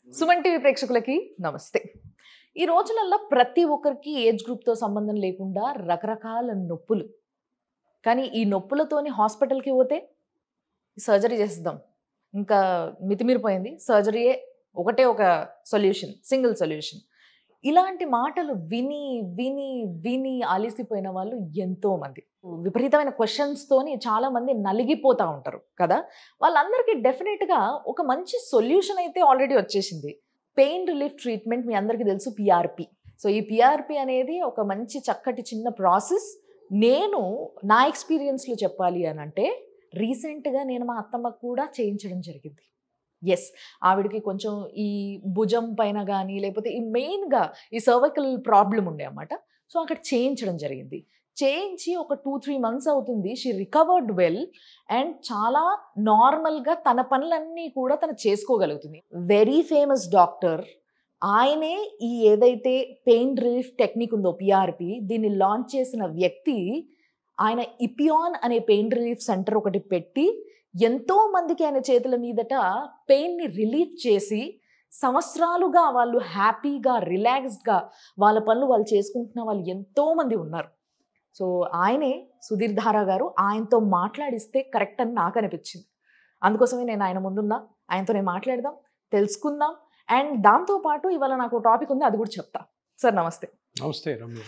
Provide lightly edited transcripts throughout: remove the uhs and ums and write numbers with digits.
Suman TV ప్రేక్షకులకి నమస్తే. ఈ రోజులలో ప్రతి ఒక్కరికి ఏజ్ గ్రూప్తో సంబంధం లేకుండా రకరకాల నొప్పులు. కానీ ఈ నొప్పులతోని హాస్పిటల్కి పోతే సర్జరీ చేసేద్దాం, ఇంకా మితిమీరిపోయింది, సర్జరీయే ఒకటే ఒక సొల్యూషన్, సింగిల్ సొల్యూషన్. ఇలాంటి మాటలు విని విని విని అలిసిపోయిన వాళ్ళు ఎంతోమంది. విపరీతమైన క్వశ్చన్స్తోని చాలామంది నలిగిపోతూ ఉంటారు కదా. వాళ్ళందరికీ డెఫినెట్గా ఒక మంచి సొల్యూషన్ అయితే ఆల్రెడీ వచ్చేసింది. పెయిన్ రిలీఫ్ ట్రీట్మెంట్ మీ అందరికీ తెలుసు, పిఆర్పి. సో ఈ పిఆర్పి అనేది ఒక మంచి చక్కటి చిన్న ప్రాసెస్. నేను నా ఎక్స్పీరియన్స్లో చెప్పాలి అని అంటే రీసెంట్గా నేను మా అత్తమ్మకు కూడా చేయించడం జరిగింది. ఎస్, ఆవిడకి కొంచెం ఈ భుజం పైన కానీ లేకపోతే ఈ మెయిన్గా ఈ సర్వైకల్ ప్రాబ్లం ఉండే అన్నమాట. సో అక్కడ చేయించడం జరిగింది. చేయించి ఒక 2-3 months అవుతుంది. షీ రికవర్డ్ వెల్ అండ్ చాలా నార్మల్గా తన పనులన్నీ కూడా తను చేసుకోగలుగుతుంది. వెరీ ఫేమస్ డాక్టర్ ఆయనే ఈ ఏదైతే పెయిన్ రిలీఫ్ టెక్నిక్ ఉందో పిఆర్పి, దీన్ని లాంచ్ చేసిన వ్యక్తి. ఆయన ఇపియాన్ అనే పెయిన్ రిలీఫ్ సెంటర్ ఒకటి పెట్టి ఎంతో మందికి ఆయన చేతుల మీదట పెయిన్ని రిలీఫ్ చేసి సంవత్సరాలుగా వాళ్ళు హ్యాపీగా రిలాక్స్డ్గా వాళ్ళ పనులు వాళ్ళు చేసుకుంటున్న వాళ్ళు ఎంతోమంది ఉన్నారు. సో ఆయనే సుధీర్ ధారా గారు. ఆయనతో మాట్లాడిస్తే కరెక్ట్ అని నాకు అనిపించింది. అందుకోసమే నేను ఆయన ముందున్నా, ఆయనతోనే మాట్లాడదాం, తెలుసుకుందాం. అండ్ దాంతోపాటు ఇవాళ నాకు టాపిక్ ఉంది, అది కూడా చెప్తా. సార్ నమస్తే. నమస్తే రమ్య.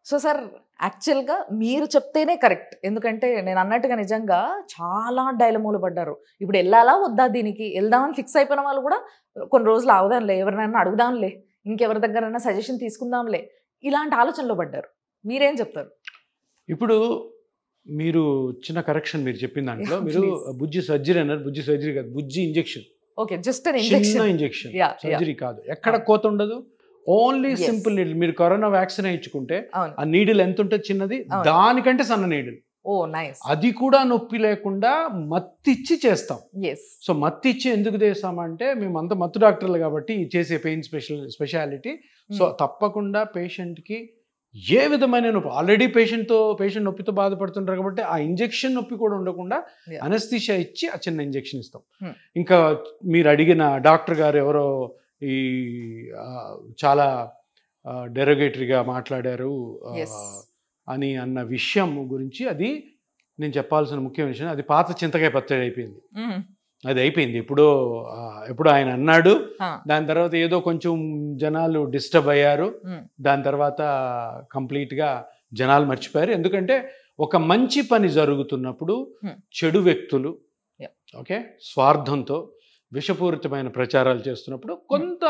సో సార్, యాక్చువల్గా మీరు చెప్తేనే కరెక్ట్. ఎందుకంటే నేను అన్నట్టుగా నిజంగా చాలా డైలమోలు పడ్డారు. ఇప్పుడు వెళ్ళాలా వద్దా, దీనికి వెళ్దామని ఫిక్స్ అయిపోయిన వాళ్ళు కూడా కొన్ని రోజులు ఆగుదాంలే, ఎవరినైనా అడుగుదాంలే, ఇంకెవరి దగ్గరైనా సజెషన్ తీసుకుందాంలే, ఇలాంటి ఆలోచనలో పడ్డారు. మీరేం చెప్తారు? ఇప్పుడు మీరు చిన్న కరెక్షన్ మీరు చెప్పిన దాంట్లో, మీరు బుజ్జి సర్జరీ అన్నారు. బుజ్జి సర్జరీ కాదు, బుజ్జి ఇంజెక్షన్. ఓకే, జస్ట్ చిన్న ఇంజెక్షన్, సర్జరీ కాదు. ఎక్కడ కోత ఉండదు, ఓన్లీ సింపుల్ నీడిల్. మీరు కరోనా వ్యాక్సిన్ ఇచ్చుకుంటే ఆ నీడిల్ ఎంత ఉంటుంది, చిన్నది, దానికంటే సన్న నీడిల్. ఓ నైస్. అది కూడా నొప్పి లేకుండా మత్తిచ్చి చేస్తాం. సో మత్తిచ్చి ఎందుకు చేస్తామంటే మేము అంత మత్తు డాక్టర్లు కాబట్టి చేసే పెయిన్ స్పెషాలిటీ. సో తప్పకుండా పేషెంట్కి ఏ విధమైన నొప్పి, ఆల్రెడీ పేషెంట్ నొప్పితో బాధపడుతుంటారు కాబట్టి ఆ ఇంజెక్షన్ నొప్పి కూడా ఉండకుండా అనస్థీషియా ఇచ్చి ఆ చిన్న ఇంజెక్షన్ ఇస్తాం. ఇంకా మీరు అడిగిన డాక్టర్ గారు ఎవరో ఈ చాలా డెరోగేటరీగా మాట్లాడారు అని అన్న విషయం గురించి, అది నేను చెప్పాల్సిన ముఖ్య విషయం. అది పాత చింతకాయ పచ్చడి అయిపోయింది. అది అయిపోయింది ఎప్పుడో ఆయన అన్నాడు. దాని తర్వాత ఏదో కొంచెం జనాలు డిస్టర్బ్ అయ్యారు. దాని తర్వాత కంప్లీట్గా జనాలు మర్చిపోయారు. ఎందుకంటే ఒక మంచి పని జరుగుతున్నప్పుడు చెడు వ్యక్తులు ఓకే స్వార్థంతో విషపూరితమైన ప్రచారాలు చేస్తున్నప్పుడు కొంత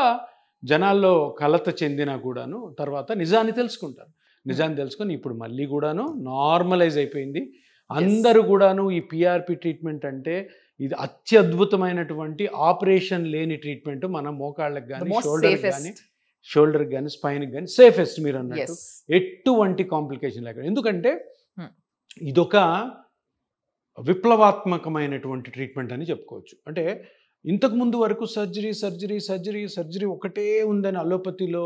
జనాల్లో కలత చెందినా కూడాను తర్వాత నిజాన్ని తెలుసుకుంటారు. నిజాన్ని తెలుసుకొని ఇప్పుడు మళ్ళీ కూడాను నార్మలైజ్ అయిపోయింది. అందరూ కూడాను ఈ పిఆర్పి ట్రీట్మెంట్ అంటే ఇది అత్యద్భుతమైనటువంటి ఆపరేషన్ లేని ట్రీట్మెంట్. మన మోకాళ్ళకి కానీ షోల్డర్కి కానీ స్పైన్కి కానీ సేఫెస్ట్. మీరు అన్నట్టు ఎటువంటి కాంప్లికేషన్ లేకుండా. ఎందుకంటే ఇదొక విప్లవాత్మకమైనటువంటి ట్రీట్మెంట్ అని చెప్పుకోవచ్చు. అంటే ఇంతకుముందు వరకు సర్జరీ ఒకటే ఉందని అలోపతిలో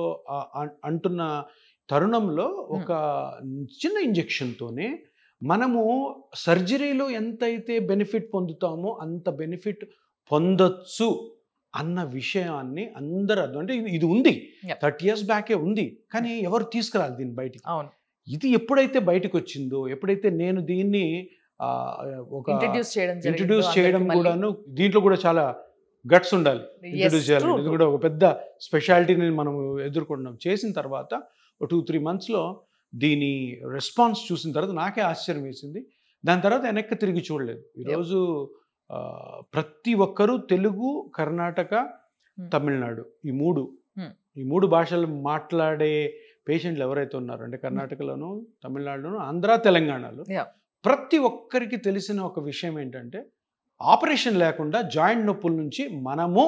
అంటున్న తరుణంలో ఒక చిన్న ఇంజెక్షన్తోనే మనము సర్జరీలో ఎంతైతే బెనిఫిట్ పొందుతామో అంత బెనిఫిట్ పొందొచ్చు అన్న విషయాన్ని అందరూ అర్థం. అంటే ఇది ఉంది, 30 years బ్యాకే ఉంది, కానీ ఎవరు తీసుకురాలి దీన్ని బయటికి. ఇది ఎప్పుడైతే బయటకు వచ్చిందో, ఎప్పుడైతే నేను దీన్ని ఒక ఇంట్రడ్యూస్ చేయడం కూడాను, దీంట్లో కూడా చాలా గట్స్ ఉండాలి ఇంట్రడ్యూస్ చేయాలి. ఇది కూడా ఒక పెద్ద స్పెషాలిటీని మనం ఎదుర్కొంటున్నాం. చేసిన తర్వాత 2-3 monthsలో దీని రెస్పాన్స్ చూసిన తర్వాత నాకే ఆశ్చర్యం వేసింది. దాని తర్వాత వెనక్కి తిరిగి చూడలేదు. ఈరోజు ప్రతి ఒక్కరూ తెలుగు, కర్ణాటక, తమిళనాడు ఈ మూడు భాషలు మాట్లాడే పేషెంట్లు ఎవరైతే ఉన్నారో, అంటే కర్ణాటకలోను, తమిళనాడులోను, ఆంధ్ర, తెలంగాణలో ప్రతి ఒక్కరికి తెలిసిన ఒక విషయం ఏంటంటే ఆపరేషన్ లేకుండా జాయింట్ నొప్పుల నుంచి మనము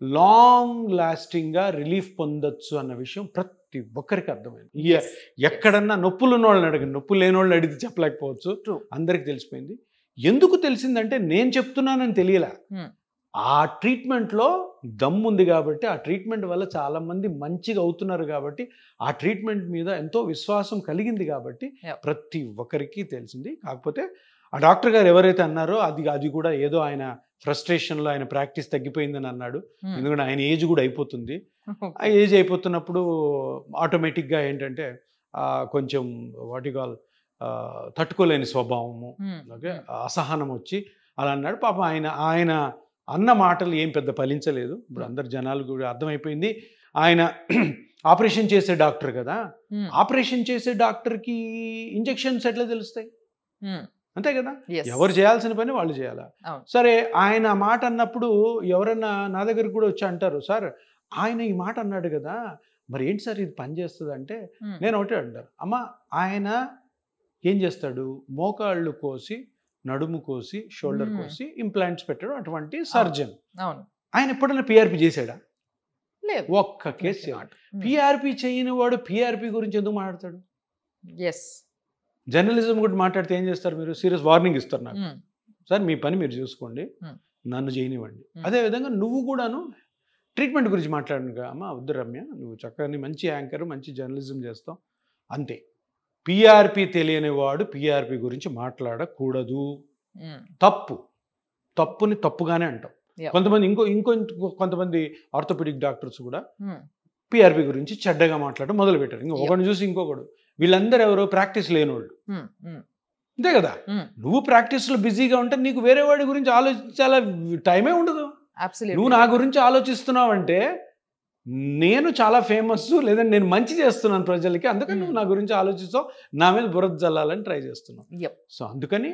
లాంగ్ లాస్టింగ్గా రిలీఫ్ పొందొచ్చు అన్న విషయం ప్రతి ఒక్కరికి అర్థమైంది. ఎక్కడన్నా నొప్పులు ఉన్న వాళ్ళని అడగండి, నొప్పులు లేని వాళ్ళని అడిగితే చెప్పలేకపోవచ్చు. అందరికి తెలిసిపోయింది. ఎందుకు తెలిసిందంటే నేను చెప్తున్నానని తెలియలే, ఆ ట్రీట్మెంట్లో దమ్ముంది కాబట్టి, ఆ ట్రీట్మెంట్ వల్ల చాలామంది మంచిగా అవుతున్నారు కాబట్టి, ఆ ట్రీట్మెంట్ మీద ఎంతో విశ్వాసం కలిగింది కాబట్టి ప్రతి ఒక్కరికి తెలిసింది. కాకపోతే ఆ డాక్టర్ గారు ఎవరైతే అన్నారో అది కూడా ఏదో ఆయన ఫ్రస్ట్రేషన్లో ఆయన ప్రాక్టీస్ తగ్గిపోయిందని అన్నాడు. ఎందుకంటే ఆయన ఏజ్ కూడా అయిపోతుంది. ఆ ఏజ్ అయిపోతున్నప్పుడు ఆటోమేటిక్గా ఏంటంటే కొంచెం వాటి కాల్ తట్టుకోలేని స్వభావము, అలాగే అసహనం వచ్చి అలా అన్నాడు. పాపం ఆయన అన్న మాటలు ఏం పెద్ద ఫలించలేదు. ఇప్పుడు అందరు జనాలు కూడా అర్థమైపోయింది ఆయన ఆపరేషన్ చేసే డాక్టర్ కదా, ఆపరేషన్ చేసే డాక్టర్కి ఇంజెక్షన్స్ ఎట్లా తెలుస్తాయి, అంతే కదా, ఎవరు చేయాల్సిన పని వాళ్ళు చేయాలా. సరే ఆయన మాట అన్నప్పుడు ఎవరన్నా నా దగ్గరకు కూడా వచ్చి అంటారు, సార్ ఆయన ఈ మాట అన్నాడు కదా, మరి ఏంటి సార్ ఇది పని చేస్తుంది అంటే నేను ఒకటే అంటారు, అమ్మ ఆయన ఏం చేస్తాడు, మోకాళ్ళు కోసి నడుము కోసి షోల్డర్ కోసి ఇంప్లాంట్స్ పెట్టాడు అటువంటి సర్జన్. ఆయన ఎప్పుడైనా పిఆర్పి చేశాడా? ఒక్క కేసు. పిఆర్పి చేయని వాడు పిఆర్పి గురించి ఎందుకు మాట్లాడతాడు? జర్నలిజం కూడా మాట్లాడితే ఏం చేస్తారు మీరు? సీరియస్ వార్నింగ్ ఇస్తారు నాకు, సార్ మీ పని మీరు చూసుకోండి, నన్ను చేయనివ్వండి. అదేవిధంగా నువ్వు కూడాను ట్రీట్మెంట్ గురించి మాట్లాడను అమ్మా, వద్దు రమ్య, నువ్వు చక్కగా మంచి యాంకర్ మంచి జర్నలిజం చేస్తావు అంతే. పిఆర్పి తెలియని వాడు పిఆర్పి గురించి మాట్లాడకూడదు. తప్పుని తప్పుగానే అంటాం. కొంతమంది కొంతమంది ఆర్థోపెడిక్ డాక్టర్స్ కూడా పిఆర్పి గురించి చెడ్డగా మాట్లాడడం మొదలు పెట్టారు. ఒకరిని చూసి ఇంకొకడు. వీళ్ళందరూ ఎవరో ప్రాక్టీస్ లేనివాళ్ళు, అంతే కదా. నువ్వు ప్రాక్టీస్లో బిజీగా ఉంటే నీకు వేరే వాడి గురించి ఆలోచించాల టైమే ఉండదు. నువ్వు నా గురించి ఆలోచిస్తున్నావు అంటే నేను చాలా ఫేమస్, లేదంటే నేను మంచి చేస్తున్నాను ప్రజలకి, అందుకని నువ్వు నా గురించి ఆలోచిస్తావు, నా మీద బురద జల్లాలని ట్రై చేస్తున్నావు. సో అందుకని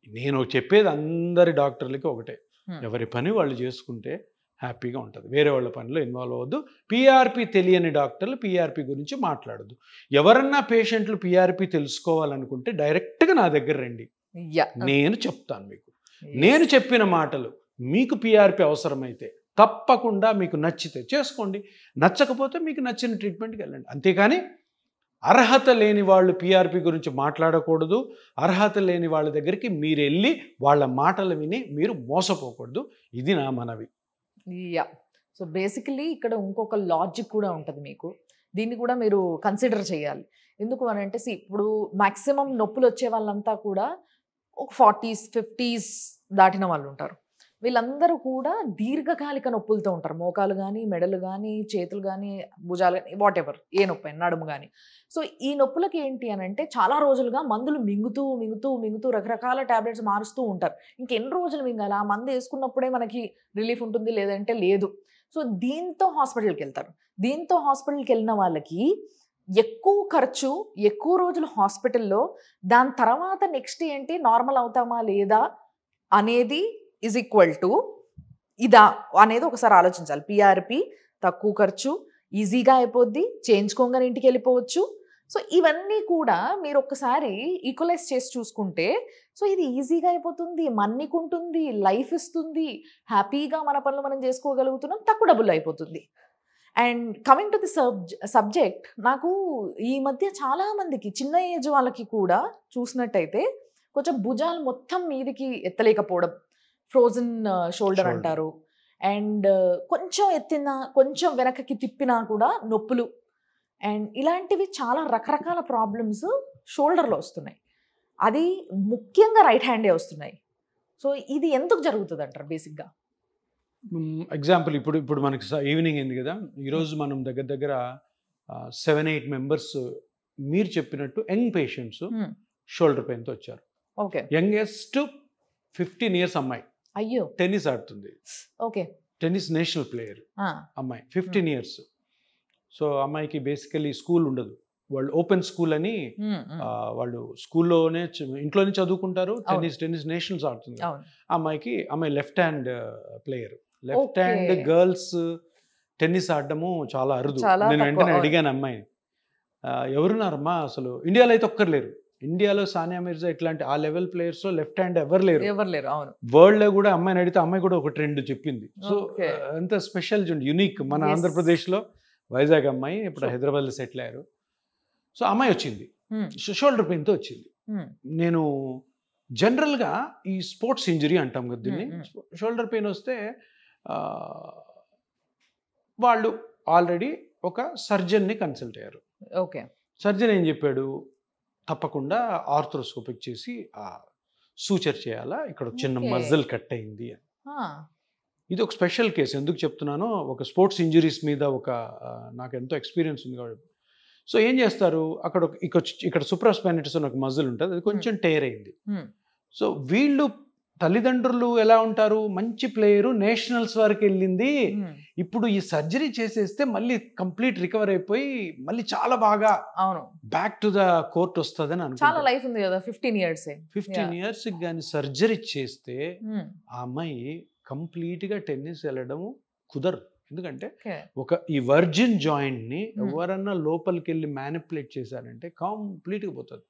నేను చెప్పేది అందరి డాక్టర్లకి ఒకటే, ఎవరి పని వాళ్ళు చేసుకుంటే హ్యాపీగా ఉంటుంది, వేరే వాళ్ళ పనిలో ఇన్వాల్వ్ అవ్వద్దు. పిఆర్పి తెలియని డాక్టర్లు పిఆర్పి గురించి మాట్లాడద్దు. ఎవరన్నా పేషెంట్లు పిఆర్పి తెలుసుకోవాలనుకుంటే డైరెక్ట్గా నా దగ్గర రండి, నేను చెప్తాను మీకు. నేను చెప్పిన మాటలు మీకు పిఆర్పి అవసరమైతే తప్పకుండా మీకు నచ్చితే చేసుకోండి, నచ్చకపోతే మీకు నచ్చిన ట్రీట్మెంట్కి వెళ్ళండి. అంతేకాని అర్హత లేని వాళ్ళు పిఆర్పి గురించి మాట్లాడకూడదు. అర్హత లేని వాళ్ళ దగ్గరికి మీరు వెళ్ళి వాళ్ళ మాటలు విని మీరు మోసపోకూడదు. ఇది నా మనవి. సో బేసికలీ ఇక్కడ ఇంకొక లాజిక్ కూడా ఉంటుంది మీకు, దీన్ని కూడా మీరు కన్సిడర్ చేయాలి. ఎందుకు అని అంటే ఇప్పుడు మ్యాక్సిమం నొప్పులు వచ్చే వాళ్ళంతా కూడా ఒక 40s 50s దాటిన వాళ్ళు ఉంటారు. వీళ్ళందరూ కూడా దీర్ఘకాలిక నొప్పులతో ఉంటారు. మోకాలు కానీ, మెడలు కానీ, చేతులు కానీ, భుజాలు కానీ, వాట్ ఎవర్, ఏ నొప్పి అయినా, నడుము కానీ. సో ఈ నొప్పులకి ఏంటి అని అంటే చాలా రోజులుగా మందులు మింగుతూ రకరకాల టాబ్లెట్స్ మారుస్తూ ఉంటారు. ఇంకెన్ని రోజులు మింగాలి? ఆ మందు వేసుకున్నప్పుడే మనకి రిలీఫ్ ఉంటుంది, లేదంటే లేదు. సో దీంతో హాస్పిటల్కి వెళ్తారు. దీంతో హాస్పిటల్కి వెళ్ళిన వాళ్ళకి ఎక్కువ ఖర్చు, ఎక్కువ రోజులు హాస్పిటల్లో, దాని తర్వాత నెక్స్ట్ ఏంటి, నార్మల్ అవుతామా లేదా అనేది ఈజ్ ఈక్వల్ టు ఇదా అనేది ఒకసారి ఆలోచించాలి. పిఆర్పి తక్కువ ఖర్చు, ఈజీగా అయిపోద్ది, చేయించుకోగానే ఇంటికి వెళ్ళిపోవచ్చు. సో ఇవన్నీ కూడా మీరు ఒక్కసారి ఈక్వలైజ్ చేసి చూసుకుంటే, సో ఇది ఈజీగా అయిపోతుంది, మన్నికుంటుంది, లైఫ్ ఇస్తుంది, హ్యాపీగా మన పనులు మనం చేసుకోగలుగుతున్నాం, తక్కువ డబ్బులు అయిపోతుంది. And coming to the subject, నాకు ఈ మధ్య చాలామందికి చిన్న ఏజ్ వాళ్ళకి కూడా చూసినట్టయితే కొంచెం భుజాలు మొత్తం మీదికి ఎత్తలేకపోవడం, ఫ్రోజన్ షోల్డర్ అంటారు. అండ్ కొంచెం ఎత్తినా, కొంచెం వెనకకి తిప్పినా కూడా నొప్పులు. అండ్ ఇలాంటివి చాలా రకరకాల ప్రాబ్లమ్స్ షోల్డర్లో వస్తున్నాయి. అది ముఖ్యంగా రైట్ హ్యాండే వస్తున్నాయి. సో ఇది ఎందుకు జరుగుతుంది అంటారు బేసిక్గా? ఎగ్జాంపుల్ ఇప్పుడు మనకి ఈవినింగ్ అయింది కదా, ఈరోజు మనం దగ్గర 7-8 మెంబర్స్ మీరు చెప్పినట్టు యంగ్ పేషెంట్స్ షోల్డర్ పెయిన్తో వచ్చారు. ఓకే. యంగెస్ట్ 15 years అమ్మాయి, అయ్యో, టెన్నిస్ ఆడుతుంది. ఓకే. టెన్నిస్ నేషనల్ ప్లేయర్ అమ్మాయి, 15 years. సో అమ్మాయికి బేసికలీ స్కూల్ ఉండదు, వాళ్ళు ఓపెన్ స్కూల్ అని వాళ్ళు స్కూల్లోనే ఇంట్లోనే చదువుకుంటారు. టెన్నిస్ నేషనల్స్ ఆడుతుంది. అమ్మాయి left hand player, left hand girls tennis ఆడడము చాలా అరుదు. నేను వెంటనే అడిగాను అమ్మాయిని, ఎవరున్నారమ్మా అసలు ఇండియాలో అయితే ఒక్కరు ఇండియాలో సానియా మిర్జా ఇట్లాంటి ఆ లెవెల్ ప్లేయర్స్ లో లెఫ్ట్ హ్యాండ్ ఎవరు లేరు. వరల్డ్ లో కూడా అమ్మాయిని అడిగితే అమ్మాయి కూడా ఒక ట్రెండ్ చెప్పింది. సో అంత స్పెషల్ యునిక్. మన ఆంధ్రప్రదేశ్ లో వైజాగ్ అమ్మాయి, ఇప్పుడు హైదరాబాద్ లో సెటిల్ అయ్యారు. సో అమ్మాయి వచ్చింది, షోల్డర్ పెయిన్తో వచ్చింది. నేను జనరల్గా ఈ స్పోర్ట్స్ ఇంజరీ అంటాం కదా దీన్ని, షోల్డర్ పెయిన్ వస్తే వాళ్ళు ఆల్రెడీ ఒక సర్జన్ని కన్సల్ట్ అయ్యారు. ఓకే. సర్జన్ ఏం చెప్పాడు, తప్పకుండా ఆర్థ్రోస్కోపిక్ చేసి సూచర్ చేయాలా, ఇక్కడ చిన్న మజిల్ కట్ అయింది అని. ఇది ఒక స్పెషల్ కేసు. ఎందుకు చెప్తున్నానో, ఒక స్పోర్ట్స్ ఇంజరీస్ మీద నాకు ఎంతో ఎక్స్పీరియన్స్ ఉంది కాబట్టి. సో ఏం చేస్తారు, ఇక్కడ సుప్రాస్పైనటస్ అని ఒక మజిల్ ఉంటుంది, అది కొంచెం టేర్ అయింది. సో వీళ్ళు తల్లిదండ్రులు ఎలా ఉంటారు, మంచి ప్లేయరు, నేషనల్స్ వరకు వెళ్ళింది, ఇప్పుడు ఈ సర్జరీ చేసేస్తే మళ్ళీ కంప్లీట్ రికవర్ అయిపోయి మళ్ళీ చాలా బాగా బ్యాక్ టు ద కోర్ట్ వస్తుందని చాలా లైఫ్ ఉంది కదా, 15 years కానీ సర్జరీ చేస్తే ఆ అమ్మాయి కంప్లీట్ గా టెన్నిస్ వెళ్ళడం కుదరదు. ఎందుకంటే ఈ వర్జిన్ జాయింట్ ని ఎవరన్నా లోపలికి వెళ్ళి మ్యానిపులేట్ చేశారంటే కంప్లీట్ గా పోతుంది.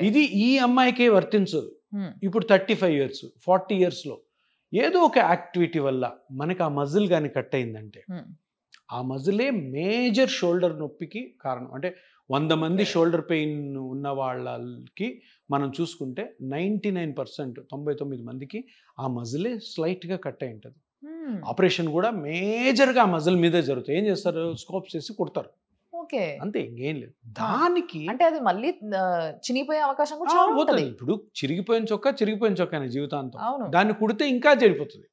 ఇది ఈ అమ్మాయికే వర్తించదు. ఇప్పుడు 35 years 40 years లో ఏదో ఒక యాక్టివిటీ వల్ల మనకి ఆ మజిల్ కానీ కట్ అయిందంటే ఆ మజిలే మేజర్ షోల్డర్ నొప్పికి కారణం. అంటే 100 మంది షోల్డర్ పెయిన్ ఉన్న వాళ్ళకి మనం చూసుకుంటే 99% 99 మందికి ఆ మజిలే స్లైట్గా కట్ అయి ఉంటుంది. ఆపరేషన్ కూడా మేజర్గా ఆ మజిల్ మీదే జరుగుతుంది. ఏం చేస్తారు, స్కోప్ చేసి కుడతారు, అంతే, ఇంకేం లేదు. దానికి అంటే అది మళ్ళీ చినిగిపోయే అవకాశం కూడా చాలా ఉంటుంది. ఇప్పుడు చిరిగిపోయిన చొక్కా జీవితాంతం, దాన్ని కుడితే ఇంకా చెడిపోతుంది.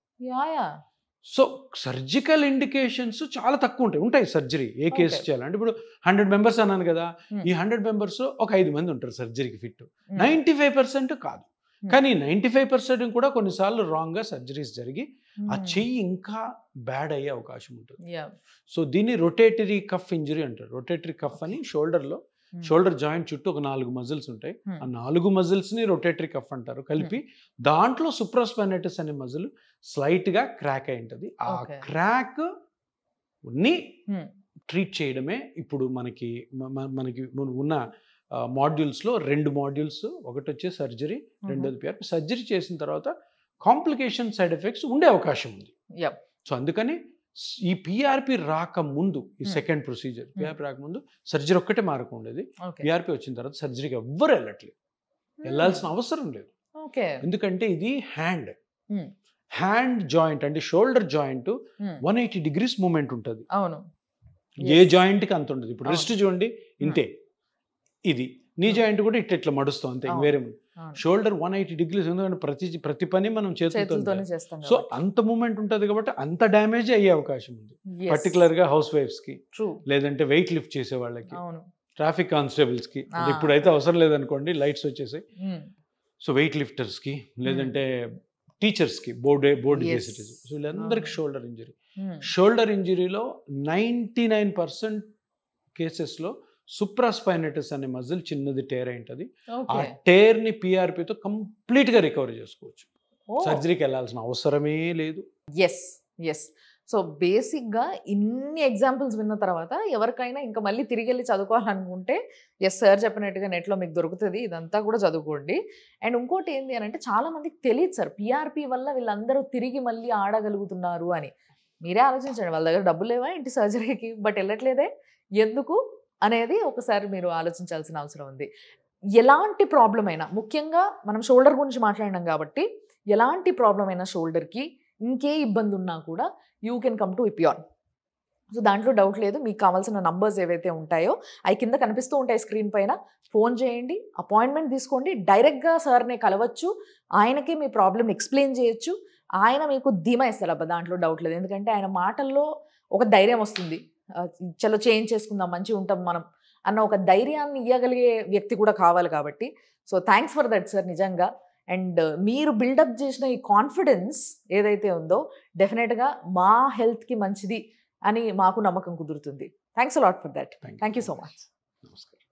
సో సర్జికల్ ఇండికేషన్స్ చాలా తక్కువ ఉంటాయి సర్జరీ ఏ కేసు చేయాలంటే. ఇప్పుడు 100 members అన్నాను కదా, ఈ 100 members ఒక 5 మంది ఉంటారు సర్జరీకి ఫిట్. 95% కాదు, కానీ 95% కూడా కొన్నిసార్లు రాంగ్గా సర్జరీస్ జరిగి ఆ చెయ్యి ఇంకా బ్యాడ్ అయ్యే అవకాశం ఉంటుంది. సో దీన్ని రొటేటరీ కఫ్ ఇంజరీ అంటారు. రొటేటరీ కఫ్ అని షోల్డర్ జాయింట్ చుట్టూ ఒక 4 మజిల్స్ ఉంటాయి. ఆ 4 మజిల్స్ని రొటేటరీ కఫ్ అంటారు కలిపి. దాంట్లో సుప్రాస్పైనటస్ అనే మజిల్ స్లైట్గా క్రాక్ అయి ఉంటుంది. ఆ క్రాక్ ని ట్రీట్ చేయడమే ఇప్పుడు మనకి ఉన్న మాడ్యూల్స్లో 2 modules. ఒకటి వచ్చే సర్జరీ, రెండోది పిఆర్పి. సర్జరీ చేసిన తర్వాత కాంప్లికేషన్, సైడ్ ఎఫెక్ట్స్ ఉండే అవకాశం ఉంది. సో అందుకని ఈ పిఆర్పి రాకముందు, ఈ సెకండ్ ప్రొసీజర్ పిఆర్పి రాకముందు సర్జరీ ఒక్కటే మార్గం ఉండేది. పిఆర్పి వచ్చిన తర్వాత సర్జరీకి ఎవ్వరు వెళ్ళాల్సిన అవసరం లేదు. ఎందుకంటే ఇది హ్యాండ్ జాయింట్ అంటే షోల్డర్ జాయింట్ 180 degrees మూమెంట్ ఉంటుంది. ఏ జాయింట్కి అంత ఉంటుంది. ఇప్పుడు రిస్ట్ చూడండి ఇంతే, ఇది నీ జాయింట్ కూడా ఇట్లా మడుస్తాం అంతే, వేరే. షోల్డర్ 180 degrees, ఎందుకంటే ప్రతి పని మనం చేతులతో చేస్తాం. సో అంత మూమెంట్ ఉంటుంది కాబట్టి అంత డ్యామేజ్ అయ్యే అవకాశం ఉంది. పర్టికులర్ గా హౌస్ వైఫ్స్ కి, లేదంటే వెయిట్ లిఫ్ట్ చేసే వాళ్ళకి, ట్రాఫిక్ కానిస్టేబుల్స్ కి. ఇప్పుడైతే అవసరం లేదనుకోండి, లైట్స్ వచ్చేసాయి. సో వెయిట్ లిఫ్టర్స్ కి, లేదంటే టీచర్స్ కి, బోర్డు చేసే, సో వీళ్ళందరికీ షోల్డర్ ఇంజరీలో 99% కేసెస్లో సుప్రాస్పైనటస్ అనే మజిల్ చిన్నది టేర్ అయి ఉంటుంది. ఆ టేర్ ని పిఆర్పితో కంప్లీట్ గా రికవర్ చేసుకోవచ్చు. సర్జరీకి వెళ్ళాల్సిన అవసరమే లేదు. సో బేసిక్గా ఇన్ని ఎగ్జాంపుల్స్ విన్న తర్వాత ఎవరికైనా ఇంకా మళ్ళీ తిరిగి వెళ్ళి చదువుకోవాలనుకుంటే సార్ చెప్పినట్టుగా నెట్లో మీకు దొరుకుతుంది, ఇదంతా కూడా చదువుకోండి. అండ్ ఇంకోటి ఏంటి అని అంటే చాలా మందికి తెలియదు సార్, పిఆర్పి వల్ల వీళ్ళందరూ తిరిగి మళ్ళీ ఆడగలుగుతున్నారు అని. మీరే ఆలోచించండి, వాళ్ళ దగ్గర డబ్బులు లేవా ఇంటి సర్జరీకి, బట్ వెళ్ళట్లేదే ఎందుకు అనేది ఒకసారి మీరు ఆలోచించాల్సిన అవసరం ఉంది. ఎలాంటి ప్రాబ్లం అయినా, ముఖ్యంగా మనం షోల్డర్ గురించి మాట్లాడినాం కాబట్టి, ఎలాంటి ప్రాబ్లం అయినా షోల్డర్కి ఇంకే ఇబ్బంది ఉన్నా కూడా యూ కెన్ కమ్ టు ఇపియాన్. సో దాంట్లో డౌట్ లేదు. మీకు కావాల్సిన నంబర్స్ ఏవైతే ఉంటాయో అవి కింద కనిపిస్తూ ఉంటాయి స్క్రీన్ పైన. ఫోన్ చేయండి, అపాయింట్మెంట్ తీసుకోండి, డైరెక్ట్గా సార్ని కలవచ్చు, ఆయనకి మీ ప్రాబ్లమ్ ఎక్స్ప్లెయిన్ చేయొచ్చు. ఆయన మీకు ధీమా ఇస్తారు, అబ్బా దాంట్లో డౌట్ లేదు. ఎందుకంటే ఆయన మాటల్లో ఒక ధైర్యం వస్తుంది, చలో చేంజ్ చేసుకుందాం, మంచిగా ఉంటాం మనం అన్న ఒక ధైర్యాన్ని ఇవ్వగలిగే వ్యక్తి కూడా కావాలి. కాబట్టి so thanks for that sir నిజంగా. అండ్ మీరు బిల్డప్ చేసిన ఈ కాన్ఫిడెన్స్ ఏదైతే ఉందో డెఫినెట్గా మా హెల్త్కి మంచిది అని మాకు నమ్మకం కుదురుతుంది. Thanks a lot for that. Thank you so much. నమస్కారం.